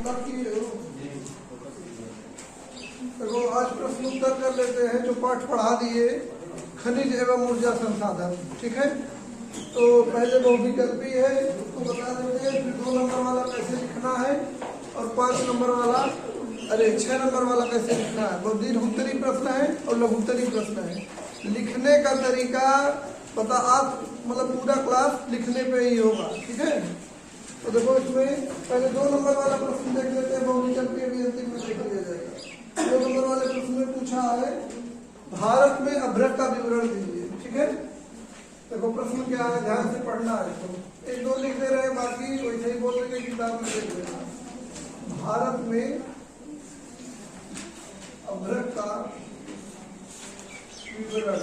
बाकी देखो आज प्रश्न उत्तर कर लेते हैं जो पाठ पढ़ा दिए, खनिज एवं ऊर्जा संसाधन। ठीक है, तो पहले बहुविकल्पी है उसको बता देते हैं, फिर 2 नंबर वाला कैसे लिखना है और 5 नंबर वाला 6 नंबर वाला कैसे लिखना है। वो दीर्घोत्तरी प्रश्न है और लघुत्तरी प्रश्न है। लिखने का तरीका पता आप मतलब पूरा क्लास लिखने पे ही होगा। ठीक है, तो देखो इसमें पहले 2 नंबर वाला प्रश्न देख लेते हैं, बहुविकल्पी अभी अंतिम में देख लिया जाएगा। 2 नंबर वाले प्रश्न में पूछा है भारत में अभ्रक का विवरण दीजिए। ठीक है, देखो प्रश्न क्या है, ध्यान से पढ़ना है। तो 1-2 लिख दे रहे हैं, बाकी वैसे ही बोल रहे हैं, किताब में देख लेना। भारत में अभ्रक का विवरण।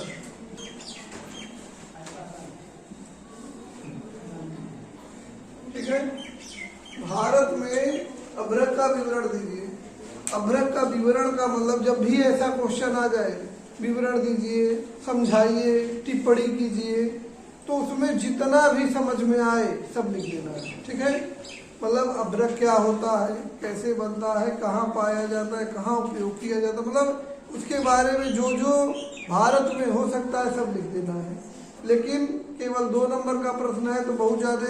ठीक है, भारत में अभ्रक का विवरण दीजिए। अभ्रक का विवरण का मतलब जब भी ऐसा क्वेश्चन आ जाए, विवरण दीजिए, समझाइए, टिप्पणी कीजिए, तो उसमें जितना भी समझ में आए सब लिख देना है। ठीक है, मतलब अभ्रक क्या होता है, कैसे बनता है, कहाँ पाया जाता है, कहाँ उपयोग किया जाता है, मतलब उसके बारे में जो जो भारत में हो सकता है सब लिख देना है। लेकिन केवल 2 नंबर का प्रश्न है तो बहुत ज़्यादा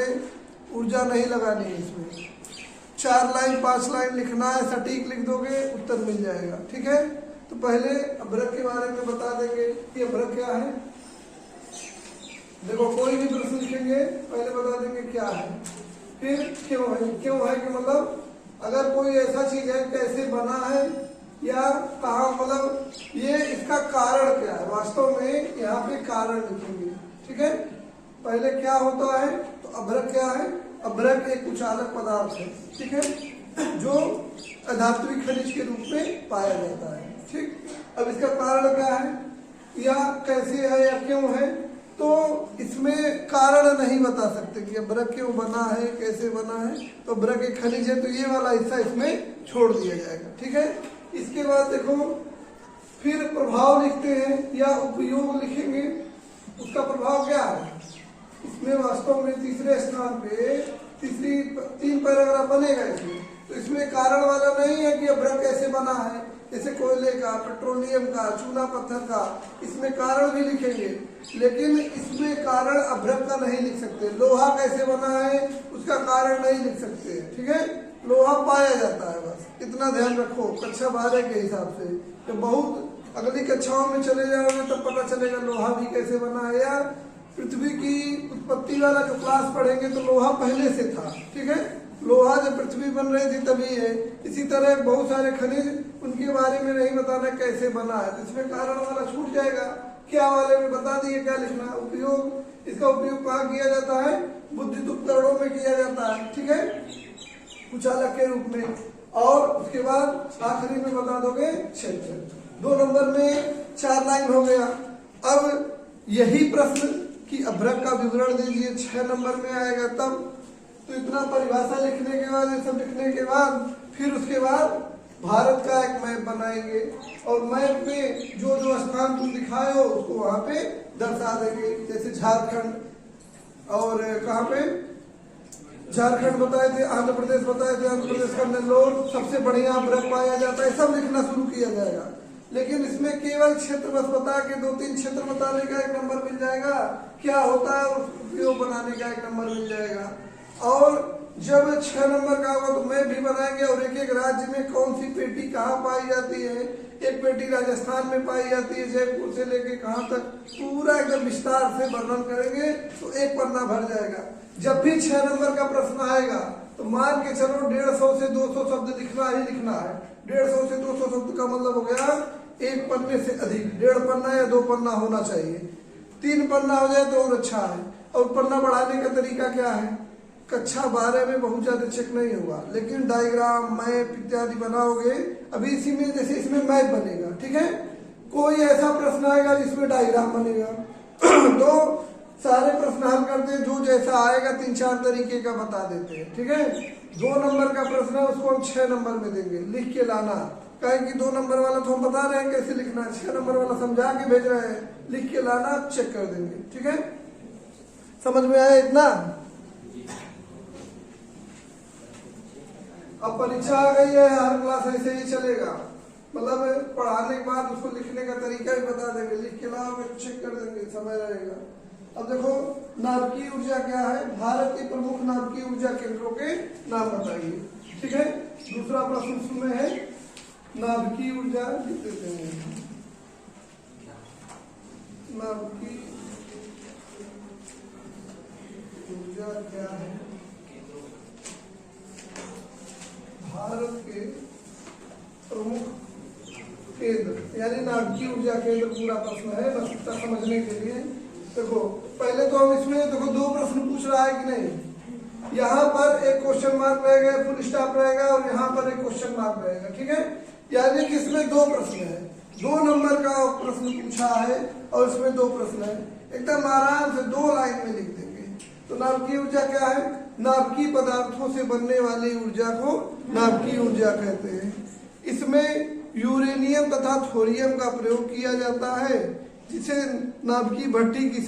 ऊर्जा नहीं लगानी है इसमें। 4 लाइन 5 लाइन लिखना है, सटीक लिख दोगे उत्तर मिल जाएगा। ठीक है, तो पहले अभ्रक के बारे में बता देंगे कि अभ्रक क्या है। देखो कोई भी प्रश्न लिखेंगे पहले बता देंगे क्या है, फिर क्यों है। क्यों है कि मतलब अगर कोई ऐसा चीज है कैसे बना है या कहाँ, मतलब ये इसका कारण क्या है, वास्तव में यहाँ पे कारण लिखेंगे। ठीक है, पहले क्या होता है, तो अभ्रक क्या है। अभ्रक एक उचालक पदार्थ है। ठीक है, जो अधात्विक खनिज के रूप में पाया जाता है। ठीक, अब इसका कारण क्या है या कैसे है या क्यों है, तो इसमें कारण नहीं बता सकते कि अभ्रक क्यों बना है, कैसे बना है। तो अभ्रक एक खनिज है तो ये वाला हिस्सा इसमें छोड़ दिया जाएगा। ठीक है, इसके बाद देखो फिर प्रभाव लिखते हैं या उपयोग लिखेंगे। उसका प्रभाव क्या है, इसमें वास्तव में तीसरे स्थान पे 3 पैराग्राफ बनेगा इसमें। तो इसमें कारण वाला नहीं है कि अभ्रक कैसे बना है, जैसे कोयले का, पेट्रोलियम का, चूना पत्थर का, इसमें कारण भी लिखेंगे। लेकिन इसमें कारण अभ्रक का नहीं लिख सकते। लोहा कैसे बना है उसका कारण नहीं लिख सकते। ठीक है, लोहा पाया जाता है, बस इतना ध्यान रखो कक्षा 12 के हिसाब से। तो बहुत अगली कक्षाओं में चले जाओगे तब पता चलेगा लोहा भी कैसे बना है, या पृथ्वी की उत्पत्ति वाला जो क्लास पढ़ेंगे तो लोहा पहले से था। ठीक है, लोहा जब पृथ्वी बन रही थी तभी है। इसी तरह बहुत सारे खनिज उनके बारे में नहीं बताना कैसे बना है, तो इसमें कारण वाला छूट जाएगा। क्या वाले में बता दिए क्या लिखना। उपयोग, इसका उपयोग कहाँ किया जाता है, विद्युत उपकरणों में किया जाता है। ठीक है, उचालक के रूप में। और उसके बाद आखिरी में बता दोगे क्षेत्र। 2 नंबर में 4 लाइन हो गया। अब यही प्रश्न कि अभ्रक का विवरण दीजिए 6 नंबर में आएगा तब। तो इतना परिभाषा लिखने के बाद, ये सब लिखने के बाद फिर उसके बाद भारत का एक मैप बनाएंगे और मैप में जो जो स्थान तुम दिखाए हो उसको वहां पे दर्शा देंगे। जैसे झारखंड और कहाँ पे, झारखंड बताए थे, आंध्र प्रदेश बताए थे, आंध्र प्रदेश का नेल्लोर सबसे बढ़िया अभ्रक पाया जाता है, सब लिखना शुरू किया जाएगा। लेकिन इसमें केवल क्षेत्र बस बता के 2-3 क्षेत्र बताने का 1 नंबर मिल जाएगा, क्या होता है उपयोग बनाने का 1 नंबर मिल जाएगा। और जब 6 नंबर का होगा तो मैप भी बनाएंगे और एक एक राज्य में कौन सी पेटी कहाँ पाई जाती है। एक पेटी राजस्थान में पाई जाती है, जयपुर से लेके कहाँ तक पूरा एकदम विस्तार से वर्णन करेंगे तो 1 पन्ना भर जाएगा। जब भी 6 नंबर का प्रश्न आएगा तो मान के चलो 150 से 200 शब्द लिखना ही लिखना है। 150 से 200 शब्द का मतलब हो गया 1 पन्ने से अधिक, 1.5 पन्ना या 2 पन्ना होना चाहिए। 3 पन्ना हो जाए तो और अच्छा है। और पन्ना बढ़ाने का तरीका क्या है, कक्षा 12 में बहुत ज्यादा चेक नहीं होगा, लेकिन डायग्राम, मैप इत्यादि बनाओगे। अभी इसी में जैसे इसमें मैप बनेगा। ठीक है, कोई ऐसा प्रश्न आएगा जिसमें डायग्राम बनेगा तो सारे प्रश्न हल करते हैं, जो जैसा आएगा 3-4 तरीके का बता देते हैं। ठीक है, 2 नंबर का प्रश्न है उसको हम 6 नंबर में देंगे, लिख के लाना। कहें कि 2 नंबर वाला तो हम बता रहे हैं कैसे लिखना है, 6 नंबर वाला समझा के भेज रहे हैं, लिख के लाना, चेक कर देंगे। ठीक है, समझ में आया इतना। अब परीक्षा आ गई है, हर क्लास ऐसे ही चलेगा, मतलब पढ़ाने के बाद उसको लिखने का तरीका भी बता देंगे, लिख के लाओगे चेक कर देंगे, समय रहेगा। अब देखो नाभिकीय ऊर्जा क्या है, भारत के प्रमुख नाभिकीय ऊर्जा केंद्रों के नाम बताइए। ठीक है, दूसरा प्रश्न उसमें है नाभिकीय ऊर्जा लिख देते हैं। नाभिकीय ऊर्जा क्या है, भारत के प्रमुख केंद्र, यानी नाभिकीय ऊर्जा केंद्र पूरा प्रश्न है, बस इतना समझने के लिए। देखो पहले तो हम इसमें देखो दो प्रश्न पूछ रहा है कि नहीं, यहाँ पर एक क्वेश्चन मार्क रहेगा, फुल स्टॉप रहेगा, और यहाँ पर एक क्वेश्चन मार्क रहेगा। ठीक है, यानी कि इसमें दो प्रश्न है, 2 नंबर का प्रश्न पूछा है और इसमें 2 प्रश्न है, एकदम आराम से 2 लाइन में लिख देंगे। तो नाभिकीय ऊर्जा क्या है, नाभिकीय पदार्थों से बनने वाली ऊर्जा को नाभिकीय ऊर्जा कहते हैं। इसमें यूरेनियम तथा थोरियम का प्रयोग किया जाता है, जिसे नाभिकीय भट्टी की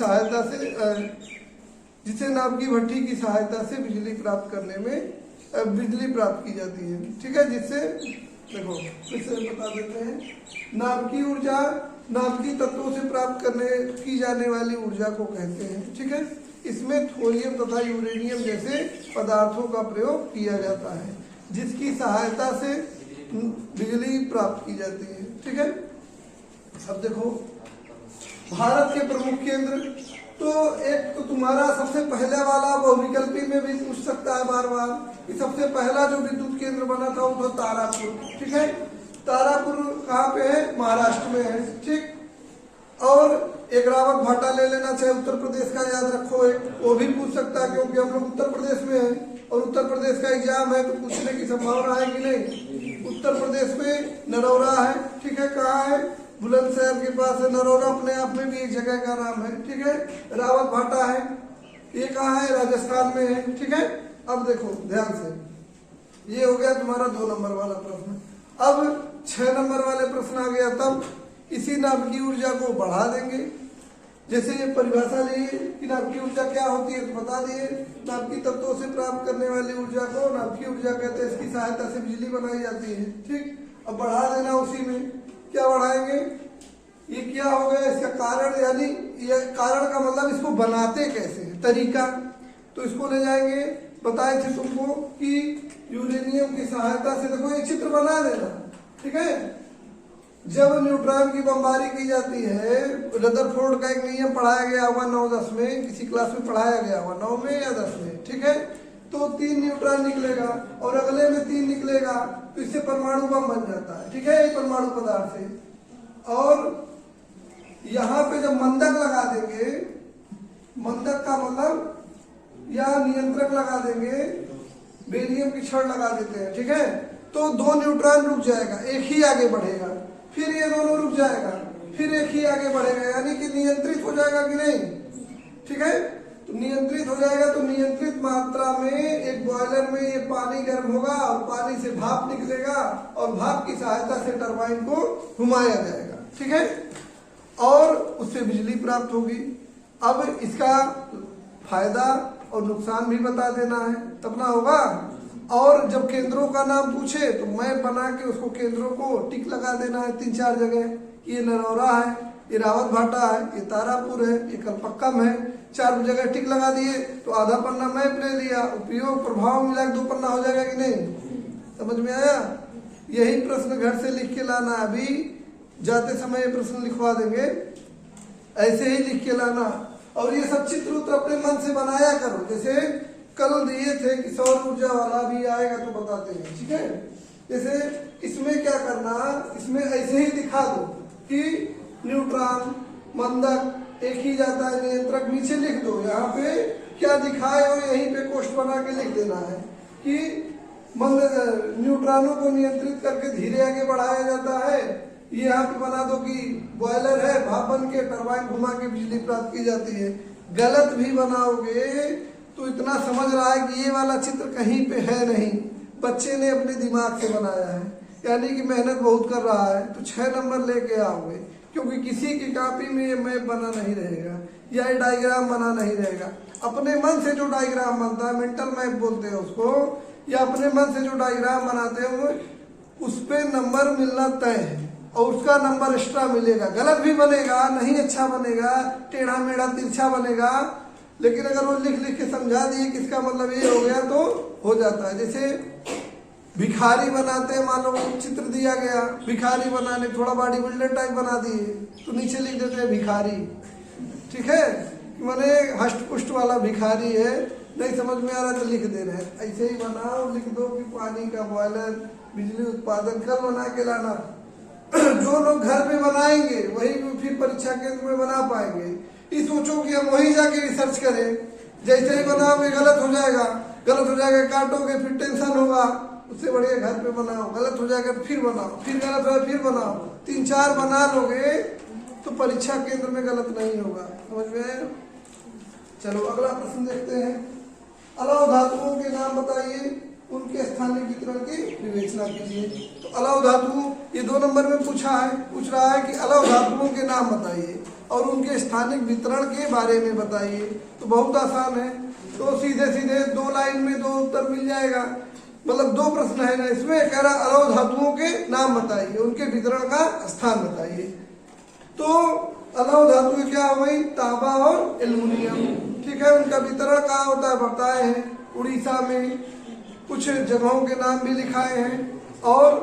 सहायता से बिजली प्राप्त करने में बिजली प्राप्त की जाती है। ठीक है, जिससे देखो फिर से बता देते हैं, नाभिकीय ऊर्जा नाभिकीय तत्वों से प्राप्त की जाने वाली ऊर्जा को कहते हैं। ठीक है, इसमें थोरियम तथा यूरेनियम जैसे पदार्थों का प्रयोग किया जाता है, जिसकी सहायता से बिजली प्राप्त की जाती है। ठीक है, अब देखो भारत के प्रमुख केंद्र, तो एक तो तुम्हारा सबसे पहले वाला बहुविकल्पी में भी पूछ सकता है बार बार कि सबसे पहला जो विद्युत केंद्र बना था वो था तारापुर। ठीक है, तारापुर कहाँ पे है, महाराष्ट्र में है। ठीक, और एक रावत भाटा ले लेना चाहिए, उत्तर प्रदेश का याद रखो, एक वो भी पूछ सकता है, क्योंकि हम लोग उत्तर प्रदेश में है और उत्तर प्रदेश का एग्जाम है, तो पूछने की संभावना है कि नहीं। उत्तर प्रदेश में नरौरा है। ठीक है, कहाँ है, बुलंदशहर के पास है नरौरा, अपने आप में भी एक जगह का नाम है। ठीक है, रावत भाटा है, ये कहाँ है, राजस्थान में है। ठीक है, अब देखो ध्यान से, ये हो गया तुम्हारा 2 नंबर वाला प्रश्न। अब 6 नंबर वाले प्रश्न आ गया, तब इसी नाभिकीय ऊर्जा को बढ़ा देंगे। जैसे ये परिभाषा ली कि नाभिकीय ऊर्जा क्या होती है, तो बता दिए, नाभिकीय तत्वों से प्राप्त करने वाली ऊर्जा को नाभिकीय ऊर्जा कहते हैं, इसकी सहायता से बिजली बनाई जाती है। ठीक, अब बढ़ा देना उसी में, क्या बढ़ाएंगे, ये क्या हो गया, इसका कारण, यानी ये कारण का मतलब इसको बनाते कैसे है, तरीका, तो इसको ले जाएंगे। बताए थे तुमको कि यूरेनियम की सहायता से, देखो ये चित्र बना देना। ठीक है, जब न्यूट्रॉन की बमबारी की जाती है, रदरफोर्ड का एक नियम पढ़ाया गया होगा 9-10 में, किसी क्लास में पढ़ाया गया होगा 9 में या 10 में। ठीक है, तो 3 न्यूट्रॉन निकलेगा और अगले में 3 निकलेगा, तो इससे परमाणु बम बन जाता है। ठीक है, ये परमाणु पदार्थ है। और यहाँ पे जब मंदक लगा देंगे, मंदक का मतलब या नियंत्रक लगा देंगे, बेरियम की छड़ लगा देते हैं। ठीक है, तो 2 न्यूट्रॉन रुक जाएगा, एक ही आगे बढ़ेगा, फिर ये दोनों रुक जाएगा, फिर एक ही आगे बढ़ेगा, यानी कि नियंत्रित हो जाएगा कि नहीं। ठीक है, तो नियंत्रित हो जाएगा, तो नियंत्रित मात्रा में एक बॉयलर में ये पानी गर्म होगा और पानी से भाप निकलेगा और भाप की सहायता से टरबाइन को घुमाया जाएगा। ठीक है, और उससे बिजली प्राप्त होगी। अब इसका फायदा और नुकसान भी बता देना है, तब ना होगा। और जब केंद्रों का नाम पूछे तो मैप बना के उसको केंद्रों को टिक लगा देना है 3-4 जगह, कि ये नरौरा है, ये रावत भाटा है, ये तारापुर है, ये कलपक्कम है, 4 जगह टिक लगा दिए तो आधा पन्ना मैप ले लिया, उपयोग प्रभाव मिला 2 पन्ना हो जाएगा कि नहीं। समझ में आया, यही प्रश्न घर से लिख के लाना, अभी जाते समय ये प्रश्न लिखवा देंगे, ऐसे ही लिख के लाना। और ये सब चित्र उत्र अपने मन से बनाया करो, जैसे कल दिए थे कि सौर ऊर्जा वाला भी आएगा तो बताते हैं। ठीक है, जैसे इसमें क्या करना, इसमें ऐसे ही दिखा दो कि न्यूट्रॉन मंदक एक ही जाता है, नियंत्रक नीचे लिख दो, यहाँ पे क्या दिखाए और यहीं पे कोष्ठ बना के लिख देना है कि न्यूट्रॉनों को नियंत्रित करके धीरे आगे बढ़ाया जाता है। ये यहाँ पे बना दो कि बॉयलर है, भाप बन के टरबाइन घुमा के बिजली प्राप्त की जाती है। गलत भी बनाओगे तो इतना समझ रहा है कि ये वाला चित्र कहीं पे है नहीं, बच्चे ने अपने दिमाग से बनाया है, यानी कि मेहनत बहुत कर रहा है, तो 6 नंबर लेके आओगे, क्योंकि किसी की कॉपी में ये मैप बना नहीं रहेगा या ये डायग्राम बना नहीं रहेगा। अपने मन से जो डायग्राम बनता है, मेंटल मैप बोलते हैं उसको, या अपने मन से जो डायग्राम बनाते हैं वो उस पे नंबर मिलना तय है और उसका नंबर एक्स्ट्रा मिलेगा। गलत भी बनेगा, नहीं अच्छा बनेगा, टेढ़ा मेढ़ा तिरछा बनेगा, लेकिन अगर वो लिख लिख के समझा दिए कि इसका मतलब ये हो गया तो हो जाता है। जैसे भिखारी बनाते हैं, मान लो चित्र दिया गया, भिखारी बनाने थोड़ा बॉडी बिल्डर टाइप बना दिए तो नीचे लिख देते हैं भिखारी, ठीक है, माने हष्ट पुष्ट वाला भिखारी है, नहीं समझ में आ रहा तो लिख दे रहे हैं। ऐसे ही बनाओ, लिख दो कि पानी का बॉयलर, बिजली उत्पादन, कल बना के लाना। जो लोग घर पे बनाएंगे वही फिर परीक्षा केंद्र में बना पाएंगे। ये सोचो कि हम वही जाके रिसर्च करें, जैसे ही बनाओगे गलत हो जाएगा, गलत हो जाएगा काटोगे फिर टेंशन होगा, उससे बढ़िया घर पे बनाओ, गलत हो जाएगा फिर बनाओ, फिर गलत हो फिर बनाओ, 3-4 बना लोगे तो परीक्षा केंद्र में गलत नहीं होगा। समझ में? चलो अगला प्रश्न देखते हैं। अलव धातुओं के नाम बताइए, उनके स्थानिक वितरण की विवेचना कीजिए। तो अलव धातु ये 2 नंबर में पूछ रहा है कि अलव धातुओं के नाम बताइए और उनके स्थानिक वितरण के बारे में बताइए। तो बहुत आसान है, तो सीधे सीधे 2 लाइन में 2 उत्तर मिल जाएगा। मतलब 2 प्रश्न है ना इसमें, कह रहा अलव धातुओं के नाम बताइए, उनके वितरण का स्थान बताइए। तो अलव धातु क्या हो गई? तांबा और एल्युमिनियम, ठीक है। उनका वितरण कहाँ होता है बताए हैं, उड़ीसा में, कुछ जगहों के नाम भी लिखाए हैं। और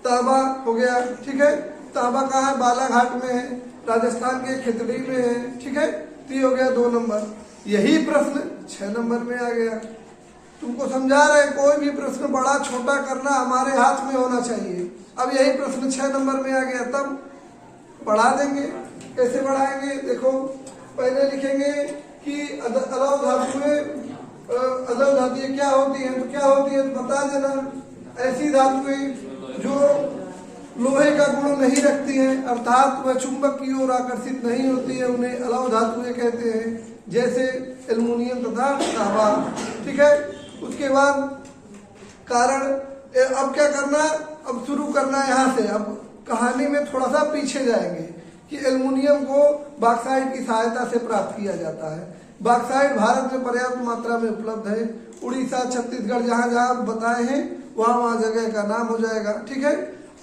तांबा हो गया, ठीक है, तांबा कहाँ है? बालाघाट में है, राजस्थान के खेतड़ी में है, ठीक है। तो ये हो गया 2 नंबर। यही प्रश्न 6 नंबर में आ गया। तुमको समझा रहे कोई भी प्रश्न बड़ा छोटा करना हमारे हाथ में होना चाहिए। अब यही प्रश्न 6 नंबर में आ गया, तब बढ़ा देंगे। कैसे बढ़ाएंगे? देखो पहले लिखेंगे कि अलव धातुएं, अलव धातुएं क्या होती हैं, तो क्या होती है तो बता देना। ऐसी धातुएं जो लोहे का गुण नहीं रखती हैं, अर्थात वह चुंबक की ओर आकर्षित नहीं होती है, उन्हें अलव धातुएं कहते हैं, जैसे एल्युमिनियम तथा तांबा, ठीक है। उसके बाद कारण, अब क्या करना, अब शुरू करना यहाँ से। अब कहानी में थोड़ा सा पीछे जाएंगे कि एल्युमिनियम को बॉक्साइट की सहायता से प्राप्त किया जाता है। बॉक्साइट भारत में पर्याप्त मात्रा में उपलब्ध है। उड़ीसा, छत्तीसगढ़, जहां जहां बताए हैं वहां वहां जगह का नाम हो जाएगा, ठीक है।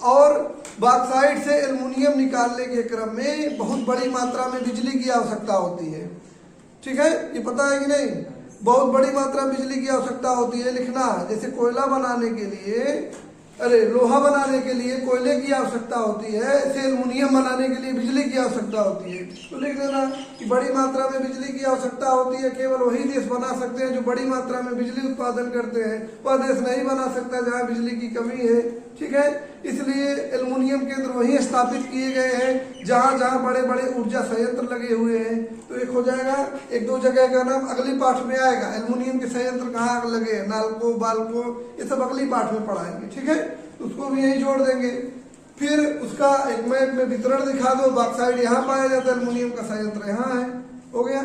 और बॉक्साइट से एल्युमिनियम निकालने के क्रम में बहुत बड़ी मात्रा में बिजली की आवश्यकता होती है, ठीक है। ये पता है कि नहीं? बहुत बड़ी मात्रा में बिजली की आवश्यकता होती है, लिखना है। जैसे कोयला बनाने के लिए, लोहा बनाने के लिए कोयले की आवश्यकता होती है, ऐसे एल्युमिनियम बनाने के लिए बिजली की आवश्यकता होती है। तो लिख देना कि बड़ी मात्रा में बिजली की आवश्यकता होती है, केवल वही देश बना सकते हैं जो बड़ी मात्रा में बिजली उत्पादन करते हैं, वह देश नहीं बना सकता जहाँ बिजली की कमी है, ठीक है। इसलिए एल्युमिनियम केंद्र वहीं स्थापित किए गए हैं जहाँ जहाँ बड़े बड़े ऊर्जा संयंत्र लगे हुए हैं। तो एक हो जाएगा, 1-2 जगह का नाम अगली पाठ में आएगा। एल्युमिनियम के संयंत्र कहाँ लगे हैं, नालको, बालको, ये सब अगली पाठ में पढ़ाएंगे, ठीक है। उसको भी यही जोड़ देंगे। फिर उसका एक मैप में वितरण दिखा दो, बॉक्साइट यहाँ पाया जाता है, एल्युमिनियम का संयंत्र यहाँ है, हो गया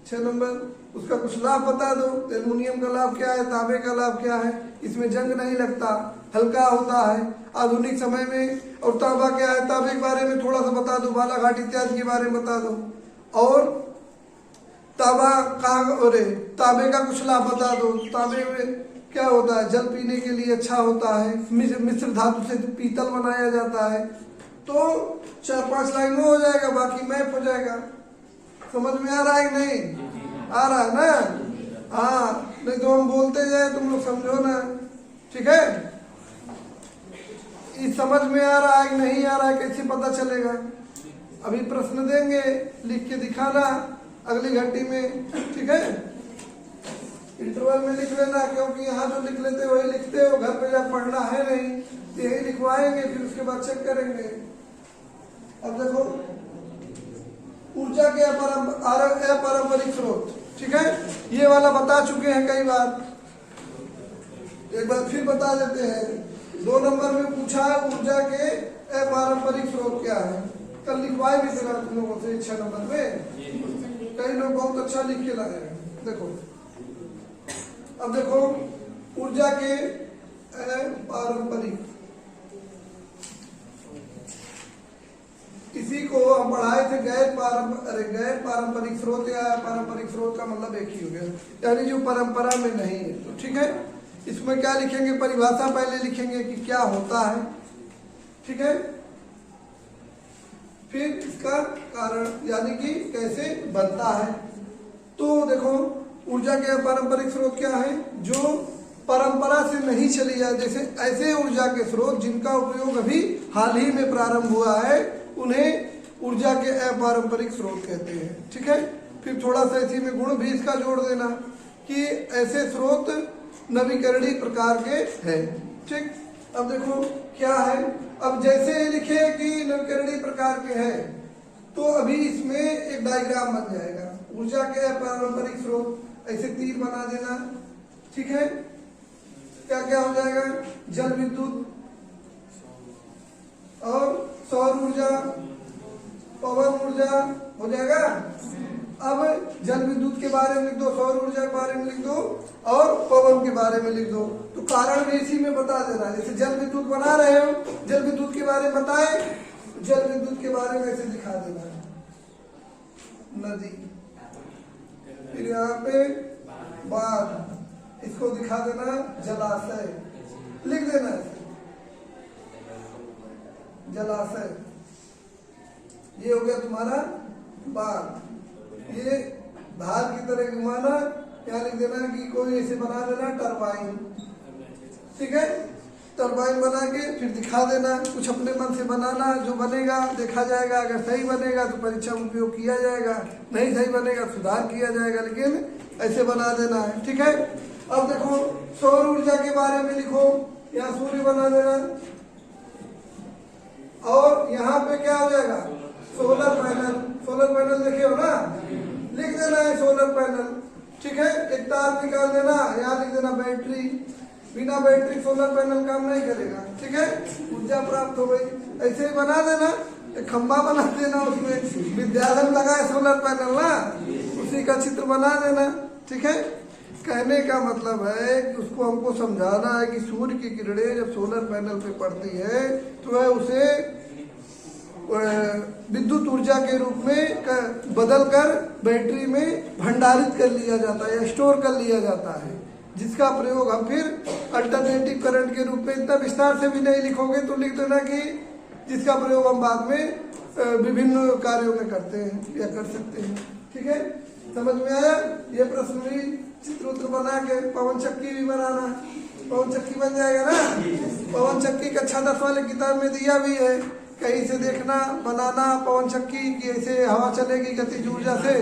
6 नंबर। उसका कुछ लाभ बता दो, एल्युमिनियम का लाभ क्या है, तांबे का लाभ क्या है, इसमें जंग नहीं लगता, हल्का होता है आधुनिक समय में। और तांबा क्या है, तांबे के बारे में थोड़ा सा बता दो, बालाघाट इत्यादि के बारे में बता दो। और तांबा कहाँ, अरे तांबे का कुछ लाभ बता दो। तांबे में क्या होता है, जल पीने के लिए अच्छा होता है, मिश्र धातु से पीतल बनाया जाता है। तो 4-5 लाइन में हो जाएगा, बाकी मैप हो जाएगा। समझ में आ रहा है कि नहीं? आ रहा है ना? हाँ, नहीं तो हम बोलते जाए तुम लोग समझो ना, ठीक है। ये समझ में आ रहा है कि नहीं आ रहा है, कैसे पता चलेगा? अभी प्रश्न देंगे, लिख के दिखाना अगली घंटी में, ठीक है। इंटरवल में लिख लेना, क्योंकि यहाँ जो लिख लेते हो वही लिखते हो, घर पे जा पढ़ना है नहीं, तो यही लिखवाएंगे, फिर उसके बाद चेक करेंगे। अब देखो, ऊर्जा के अपारंपरिक स्रोत, ठीक है, ये वाला बता चुके हैं कई बार, एक बार फिर बता देते हैं। 2 नंबर में पूछा है ऊर्जा के अपारंपरिक स्रोत क्या है, कल लिखवाए भी थे तुम लोगों से 6 नंबर में, कई लोग बहुत अच्छा लिख के लाए हैं। देखो, अब देखो ऊर्जा के पारंपरिक, इसी को हम पढ़ाए थे गैर पारंपरिक स्रोत या पारंपरिक स्रोत का मतलब एक ही हो गया, यानी जो परंपरा में नहीं है। तो ठीक है, इसमें क्या लिखेंगे, परिभाषा पहले लिखेंगे कि क्या होता है, ठीक है, फिर इसका कारण यानी कि कैसे बनता है। तो देखो ऊर्जा के पारंपरिक स्रोत क्या है, जो परंपरा से नहीं चली जाए, जैसे ऐसे ऊर्जा के स्रोत जिनका उपयोग अभी हाल ही में प्रारंभ हुआ है उन्हें ऊर्जा के अपारंपरिक स्रोत कहते हैं, ठीक है। फिर थोड़ा सा इसी में गुण भी इसका जोड़ देना कि ऐसे स्रोत नवीकरणीय प्रकार के हैं, ठीक। अब देखो क्या है, अब जैसे लिखे कि नवीकरणीय प्रकार के हैं तो अभी इसमें एक डायग्राम बन जाएगा, ऊर्जा के अपारंपरिक स्रोत ऐसे तीर बना देना, ठीक है। क्या क्या हो जाएगा, जल विद्युत और सौर ऊर्जा, पवन ऊर्जा हो जाएगा। अब जल विद्युत के बारे में लिख दो, सौर ऊर्जा के बारे में लिख दो और पवन के बारे में लिख दो। तो कारण भी इसी में बता देना, जैसे जल विद्युत बना रहे हो, जल विद्युत के बारे में बताए, जल विद्युत के बारे में ऐसे दिखा देना, नदी, फिर यहाँ पे बांध, इसको दिखा देना जलाशय, लिख देना ऐसे जलाशय, ये हो गया तुम्हारा बांध। ये धार की तरह घुमाना, क्या लिख देना कि कोई ऐसे बना देना टरबाइन, ठीक है। टरबाइन बना के फिर दिखा देना, कुछ अपने मन से बनाना, जो बनेगा देखा जाएगा, अगर सही बनेगा तो परीक्षा में उपयोग किया जाएगा, नहीं सही बनेगा सुधार किया जाएगा, लेकिन ऐसे बना देना है, ठीक है। अब देखो सौर ऊर्जा के बारे में लिखो, यहाँ सूर्य बना देना और यहाँ पे क्या हो जाएगा, सोलर पैनल, सोलर पैनल देखे हो ना, लिख देना है सोलर पैनल, ठीक है। एक तार निकाल देना, यहाँ लिख देना बैटरी, बिना बैटरी सोलर पैनल काम नहीं करेगा, ठीक है, ऊर्जा प्राप्त हो गई। ऐसे ही बना देना, एक खंबा बना देना, उसमें विद्याधर लगा है सोलर पैनल ना, उसी का चित्र बना देना, ठीक है। कहने का मतलब है कि उसको हमको समझाना है कि सूर्य की किरणें जब सोलर पैनल पे पड़ती है तो वह उसे विद्युत ऊर्जा के रूप में बदलकर बैटरी में भंडारित कर लिया जाता है या स्टोर कर लिया जाता है, जिसका प्रयोग हम फिर अल्टरनेटिव करंट के रूप में, इतना विस्तार से भी नहीं लिखोगे तो लिख देना कि जिसका प्रयोग हम बाद में विभिन्न कार्यों में करते हैं या कर सकते हैं, ठीक है। समझ में आया। ये प्रश्न भी चित्र उत्र बना के पवन चक्की भी बनाना, पवन चक्की बन जाएगा ना। पवन चक्की कक्षा 10 वाले किताब में दिया भी है, कहीं से देखना बनाना पवन चक्की की, ऐसे हवा चलेगी गतिज ऊर्जा से।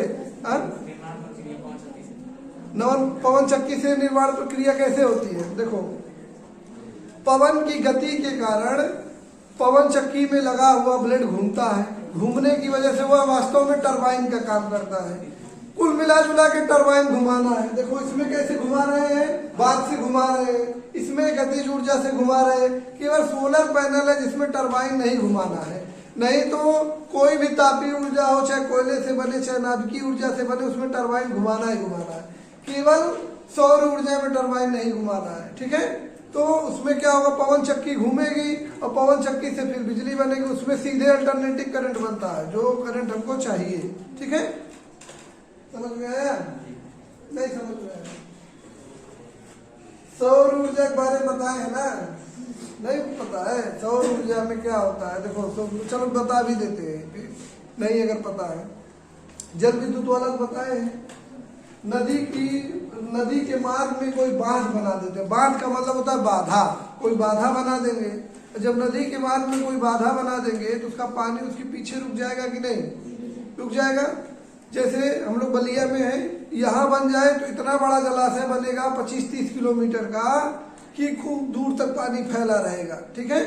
नवन पवन चक्की से निर्माण प्रक्रिया कैसे होती है, देखो पवन की गति के कारण पवन चक्की में लगा हुआ ब्लेड घूमता है, घूमने की वजह से वह वास्तव में टरबाइन का काम करता है। कुल मिला जुला के टरबाइन घुमाना है। देखो इसमें कैसे घुमा रहे हैं, बात से घुमा रहे हैं, इसमें गतिज ऊर्जा से घुमा रहे हैं। केवल सोलर पैनल है जिसमें टरबाइन नहीं घुमाना है, नहीं तो कोई भी तापीय ऊर्जा हो, चाहे कोयले से बने चाहे नाभिकीय ऊर्जा से बने, उसमें टरबाइन घुमाना ही घुमाना है। केवल सौर ऊर्जा में टरबाइन नहीं घुमाना है, ठीक है। तो उसमें क्या होगा, पवन चक्की घूमेगी और पवन चक्की से फिर बिजली बनेगी, उसमें सीधे अल्टरनेटिव करंट बनता है, जो करंट हमको चाहिए, ठीक है। समझ में आया, नहीं समझ में आया। सौर ऊर्जा के बारे में बताए है ना, नहीं पता है सौर ऊर्जा में क्या होता है। देखो चलो बता भी देते हैं, नहीं अगर पता है। जल विद्युत वाला बताए हैं, नदी के मार्ग में कोई बांध बना देते हैं। बांध का मतलब होता है बाधा, कोई बाधा बना देंगे। जब नदी के मार्ग में कोई बाधा बना देंगे तो उसका पानी उसके पीछे रुक जाएगा कि नहीं, रुक जाएगा। जैसे हम लोग बलिया में है, यहाँ बन जाए तो इतना बड़ा जलाशय बनेगा 25-30 किलोमीटर का कि खूब दूर तक पानी फैला रहेगा, ठीक है।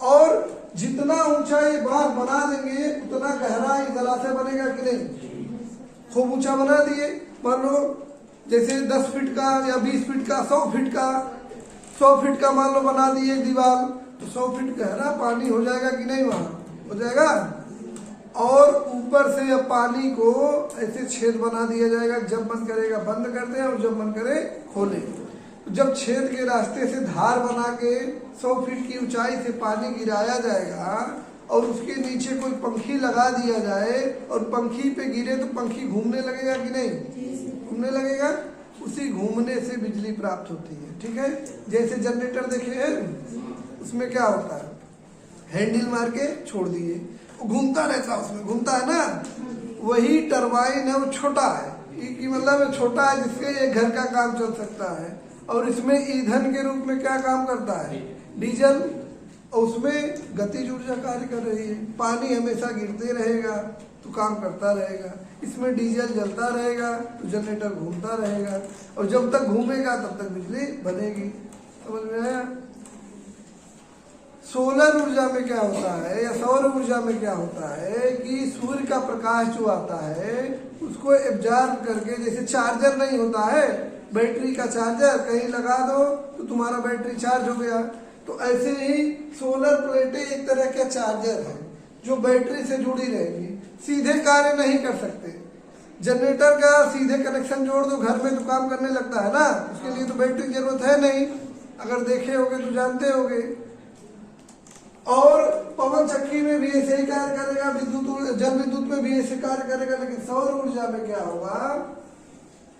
और जितना ऊंचा ये बांध बना देंगे उतना गहरा ये जलाशय बनेगा कि नहीं, खूब ऊंचा बना दिए। मान लो जैसे 10 फीट का या 20 फीट का 100 फीट का 100 फीट का मान लो बना दिए दीवार, तो 100 फीट गहरा पानी हो जाएगा कि नहीं, वहां हो जाएगा। और ऊपर से अब पानी को ऐसे छेद बना दिया जाएगा, जब मन करेगा बंद कर दे और जब मन करे खोले। तो जब छेद के रास्ते से धार बना के 100 फीट की ऊंचाई से पानी गिराया जाएगा और उसके नीचे कोई पंखी लगा दिया जाए और पंखी पे गिरे तो पंखी घूमने लगेगा कि नहीं, घूमने लगेगा। उसी घूमने से बिजली प्राप्त होती है। ठीक है, जैसे जनरेटर देखे हैं, उसमें क्या होता है, हैंडल मार के छोड़ दिए, वो घूमता रहता है, उसमें घूमता है ना। वही टरबाइन है, वो छोटा है कि मतलब छोटा है, जिससे एक घर का काम चल सकता है। और इसमें ईंधन के रूप में क्या काम करता है, डीजल। और उसमें गतिज ऊर्जा कार्य कर रही है, पानी हमेशा गिरते रहेगा तो काम करता रहेगा, इसमें डीजल जलता रहेगा तो जनरेटर घूमता रहेगा, और जब तक घूमेगा तब तक बिजली बनेगी। समझ में आया। सोलर ऊर्जा में क्या होता है या सौर ऊर्जा में क्या होता है कि सूर्य का प्रकाश जो आता है उसको एब्जॉर्ब करके, जैसे चार्जर नहीं होता है, बैटरी का चार्जर कहीं लगा दो तो तुम्हारा बैटरी चार्ज हो गया, तो ऐसे ही सोलर प्लेटें एक तरह का चार्जर है जो बैटरी से जुड़ी रहेगी, सीधे कार्य नहीं कर सकते। जनरेटर का सीधे कनेक्शन जोड़ दो घर में तो काम करने लगता है ना, उसके लिए तो बैटरी की जरूरत है नहीं, अगर देखे होगे तो जानते होगे। और पवन चक्की में भी ऐसे ही कार्य करेगा, विद्युत जल विद्युत में भी ऐसे कार्य करेगा। लेकिन सौर ऊर्जा में क्या होगा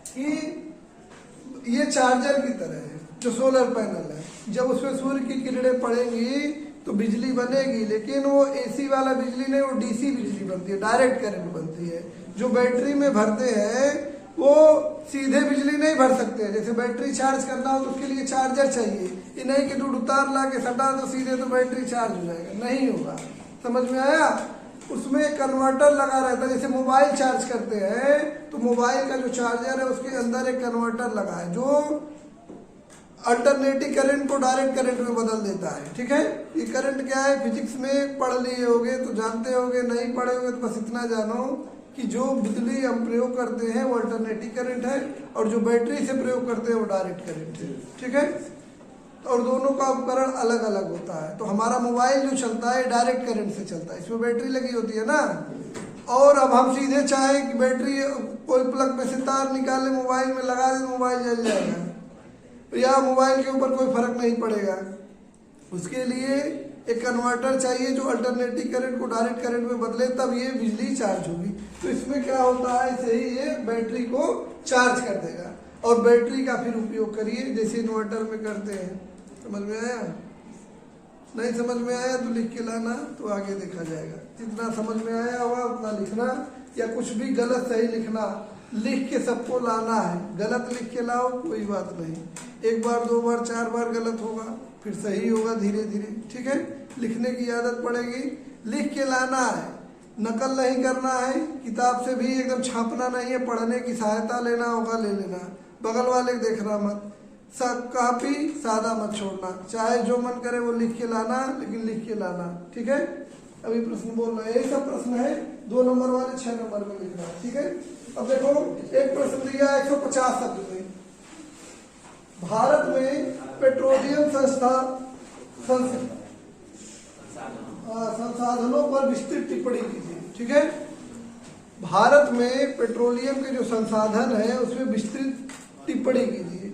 कि ये चार्जर की तरह है जो सोलर पैनल है, जब उसमें सूर्य की किरणें पड़ेंगी तो बिजली बनेगी, लेकिन वो एसी वाला बिजली नहीं, वो डीसी बिजली बनती है, डायरेक्ट करंट बनती है। जो बैटरी में भरते हैं वो सीधे बिजली नहीं भर सकते, जैसे बैटरी चार्ज करना हो तो उसके लिए चार्जर चाहिए, ये नहीं कि दूध उतार ला के सटा तो सीधे तो बैटरी चार्ज हो जाएगा, नहीं होगा। समझ में आया। उसमें कन्वर्टर लगा रहता है, जैसे मोबाइल चार्ज करते हैं तो मोबाइल का जो चार्जर है उसके अंदर एक कन्वर्टर लगा है जो अल्टरनेटिव करंट को डायरेक्ट करंट में बदल देता है। ठीक है, ये करंट क्या है, फिजिक्स में पढ़ लिए होगे तो जानते होगे, नहीं पढ़े होगे तो बस इतना जानो कि जो बिजली हम प्रयोग करते हैं वो अल्टरनेटिव करंट है, और जो बैटरी से प्रयोग करते हैं वो डायरेक्ट करंट है। ठीक है, और दोनों का उपकरण अलग अलग होता है। तो हमारा मोबाइल जो चलता है डायरेक्ट करंट से चलता है, इसमें बैटरी लगी होती है ना। और अब हम सीधे चाहें कि बैटरी कोई प्लग में से तार निकाले मोबाइल में लगा दे, मोबाइल जल जाएगा, या मोबाइल के ऊपर कोई फर्क नहीं पड़ेगा। उसके लिए एक कन्वर्टर चाहिए जो अल्टरनेटिव करंट को डायरेक्ट करंट में बदले, तब ये बिजली चार्ज होगी। तो इसमें क्या होता है, ऐसे ही ये बैटरी को चार्ज कर देगा, और बैटरी का फिर उपयोग करिए जैसे इन्वर्टर में करते हैं। समझ में आया। नहीं समझ में आया तो लिख के लाना, तो आगे देखा जाएगा। जितना समझ में आया होगा उतना लिखना, या कुछ भी गलत सही लिखना, लिख के सबको लाना है। गलत लिख के लाओ कोई बात नहीं, एक बार दो बार चार बार गलत होगा फिर सही होगा धीरे धीरे। ठीक है, लिखने की आदत पड़ेगी, लिख के लाना है, नकल नहीं करना है, किताब से भी एकदम छापना नहीं है, पढ़ने की सहायता लेना होगा ले लेना, बगल वाले देखना मत, सब कापी सादा मत छोड़ना, चाहे जो मन करे वो लिख के लाना, लेकिन लिख के लाना। ठीक है, अभी प्रश्न बोल रहे हैं, यही सब प्रश्न है, 2 नंबर वाले 6 नंबर में लिखना। ठीक है, अब देखो एक प्रश्न दिया 150 शब्द में, भारत में पेट्रोलियम संसाधनों पर विस्तृत टिप्पणी कीजिए। ठीक है, भारत में पेट्रोलियम के जो संसाधन है उसमें विस्तृत टिप्पणी कीजिए।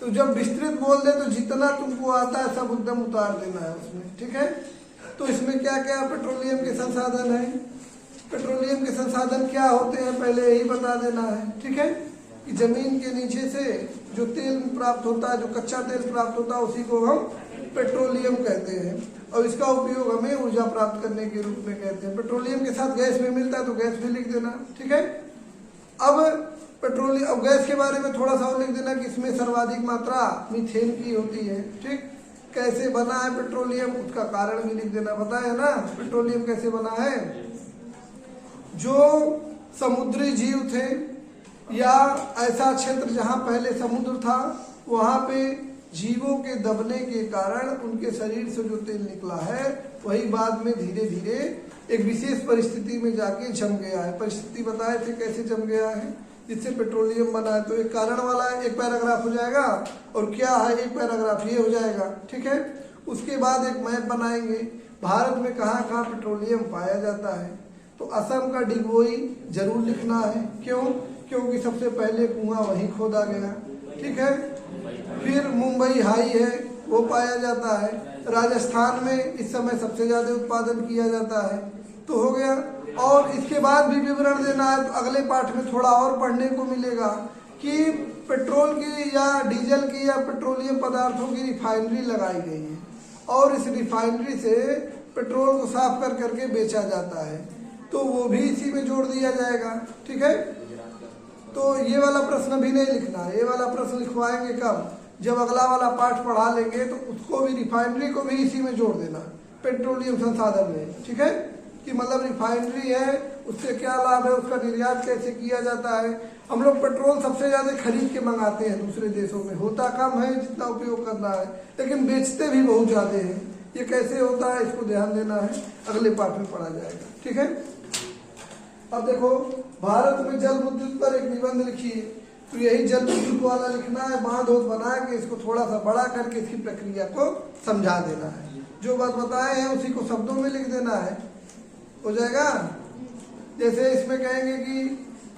तो जब विस्तृत बोल दे तो जितना तुमको आता है सब एकदम उतार देना है उसमें। ठीक है, तो इसमें क्या क्या पेट्रोलियम के संसाधन है, पेट्रोलियम के संसाधन क्या होते हैं पहले यही बता देना है। ठीक है, कि जमीन के नीचे से जो तेल प्राप्त होता है, जो कच्चा तेल प्राप्त होता है, उसी को हम पेट्रोलियम कहते हैं, और इसका उपयोग हमें ऊर्जा प्राप्त करने के रूप में कहते हैं। पेट्रोलियम के साथ गैस भी मिलता है तो गैस भी लिख देना। ठीक है, अब पेट्रोलियम, अब गैस के बारे में थोड़ा सा और लिख देना कि इसमें सर्वाधिक मात्रा मीथेन की होती है। ठीक, कैसे बना है पेट्रोलियम उसका कारण भी लिख देना, बताया ना पेट्रोलियम कैसे बना है। जो समुद्री जीव थे या ऐसा क्षेत्र जहां पहले समुद्र था, वहां पे जीवों के दबने के कारण उनके शरीर से जो तेल निकला है वही बाद में धीरे धीरे एक विशेष परिस्थिति में जाके जम गया है। परिस्थिति बताए थे कैसे जम गया है, जिससे पेट्रोलियम बना है। तो एक कारण वाला एक पैराग्राफ हो जाएगा, और क्या है एक पैराग्राफ ये हो जाएगा। ठीक है, उसके बाद एक मैप बनाएंगे, भारत में कहाँ कहाँ पेट्रोलियम पाया जाता है। तो असम का डिगबोई जरूर लिखना है, क्यों, क्योंकि सबसे पहले कुआं वहीं खोदा गया। ठीक है, फिर मुंबई हाई है वो पाया जाता है, राजस्थान में इस समय सबसे ज्यादा उत्पादन किया जाता है। तो हो गया, और इसके बाद भी विवरण देना है तो अगले पाठ में थोड़ा और पढ़ने को मिलेगा कि पेट्रोल की या डीजल की या पेट्रोलियम पदार्थों की रिफाइनरी लगाई गई है और इस रिफाइनरी से पेट्रोल को साफ कर करके बेचा जाता है, तो वो भी इसी में जोड़ दिया जाएगा। ठीक है, तो ये वाला प्रश्न भी नहीं लिखना, ये वाला प्रश्न लिखवाएंगे कब, जब अगला वाला पाठ पढ़ा लेंगे तो उसको भी, रिफाइनरी को भी इसी में जोड़ देना, पेट्रोलियम संसाधन में। ठीक है, कि मतलब रिफाइनरी है, उससे क्या लाभ है, उसका निर्यात कैसे किया जाता है। हम लोग पेट्रोल सबसे ज्यादा खरीद के मंगाते हैं दूसरे देशों में, होता कम है जितना उपयोग करना है, लेकिन बेचते भी बहुत ज्यादा हैं। ये कैसे होता है, इसको ध्यान देना है, अगले पाठ में पढ़ा जाएगा। ठीक है, अब देखो, भारत में जल विद्युत पर एक निबंध लिखिए। तो यही जल विद्युत वाला लिखना है, बांध बना के इसको थोड़ा सा बड़ा करके इसकी प्रक्रिया को समझा देना है। जो बात बताए हैं उसी को शब्दों में लिख देना है, हो जाएगा। जैसे इसमें कहेंगे कि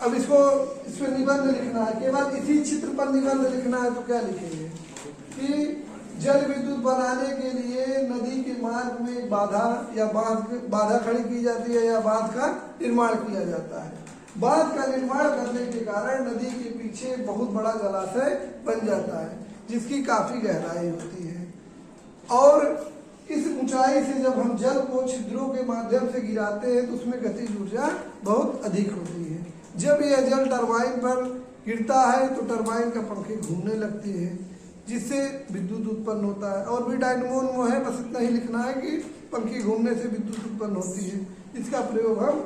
अब इसमें निबंध लिखना है, केवल इसी चित्र पर निबंध लिखना है, तो क्या लिखेंगे कि जल विद्युत बनाने के लिए नदी के मार्ग में बाधा या बाधा खड़ी की जाती है या बांध का निर्माण किया जाता है। बांध का निर्माण करने के कारण नदी के पीछे बहुत बड़ा जलाशय बन जाता है, जिसकी काफी गहराई होती है, और इस ऊंचाई से जब हम जल को छिद्रों के माध्यम से गिराते हैं तो उसमें गतिज ऊर्जा बहुत अधिक होती है। जब यह जल टरबाइन पर गिरता है तो टरबाइन का पंखे घूमने लगती है, जिससे विद्युत उत्पन्न होता है। और भी डायनमो है, बस इतना ही लिखना है कि पंखे घूमने से विद्युत उत्पन्न होती है। इसका प्रयोग हम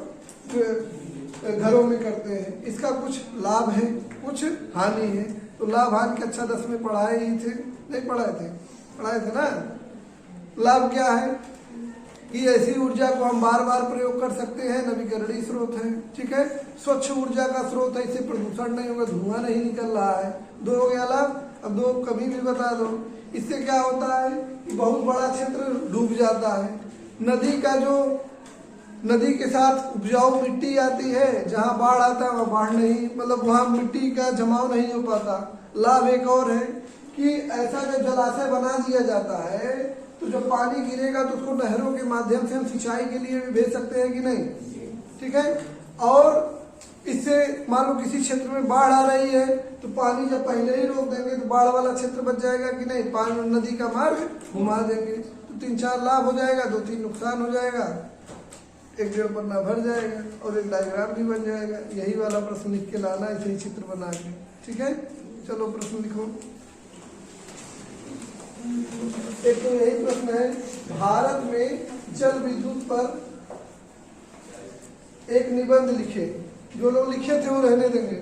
घरों में करते हैं। इसका कुछ लाभ है, कुछ हानि है। तो लाभ हानि कक्षा 10 में पढ़ाए ही थे, नहीं पढ़ाए थे ना। लाभ क्या है कि ऐसी ऊर्जा को हम बार बार प्रयोग कर सकते हैं, नवीकरणीय स्रोत है। ठीक है, स्वच्छ ऊर्जा का स्रोत है, इससे प्रदूषण नहीं होगा, धुआं नहीं निकल रहा है। 2 हो गया लाभ। अब 2 कभी भी बता दो। इससे क्या होता है कि बहुत बड़ा क्षेत्र डूब जाता है। नदी के साथ उपजाऊ मिट्टी आती है, जहाँ बाढ़ आता है वहाँ बाढ़ नहीं, मतलब वहाँ मिट्टी का जमाव नहीं हो पाता। लाभ एक और है कि ऐसा जब जलाशय बना दिया जाता है तो जब पानी गिरेगा तो उसको नहरों के माध्यम से हम सिंचाई के लिए भी भेज सकते हैं कि नहीं। ठीक है, और इससे मान लो किसी क्षेत्र में बाढ़ आ रही है तो पानी जब पहले ही रोक देंगे तो बाढ़ वाला क्षेत्र बच जाएगा कि नहीं, पानी नदी का मार्ग घुमा देंगे। तो 3-4 लाभ हो जाएगा, 2-3 नुकसान हो जाएगा, 1-1.5 पन्ना भर जाएगा और एक डायग्राम भी बन जाएगा। यही वाला प्रश्न लिख के लाना, ऐसे ही चित्र बना के। ठीक है, चलो प्रश्न लिखो। एक तो यही प्रश्न है, भारत में जल विद्युत पर एक निबंध लिखे। जो लोग लिखे थे वो रहने देंगे।